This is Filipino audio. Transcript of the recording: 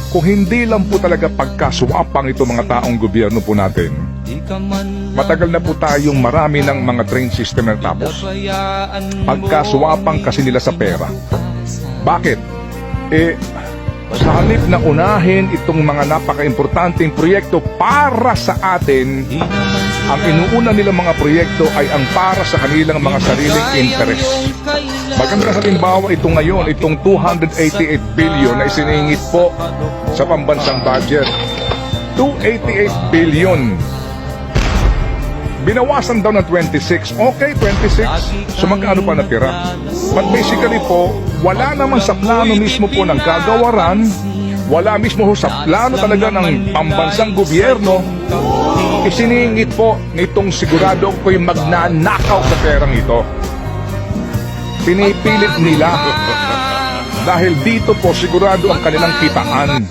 kung hindi lang po talaga pagkaswapang ito mga taong gobyerno po natin, matagal na po tayong marami ng mga train system na tapos. Pagkaswapang kasi nila sa pera. Bakit? Sa halip na unahin itong mga napaka-importanteng proyekto para sa atin, ang inuuna nilang mga proyekto ay ang para sa kanilang mga sariling interest. Magandang halimbawa ito ngayon, itong 288 billion na isiningit po sa pambansang budget. 288 billion. Binawasan daw ng 26. Okay, 26. So magkano pa natira? But basically po, wala naman sa plano mismo po ng kagawaran, wala mismo ho sa plano talaga ng pambansang gobyerno, isiningit po nitong sigurado ko yung magnanakaw sa perang ito. Pinipilit nila dahil dito po sigurado ang kanilang kitaan.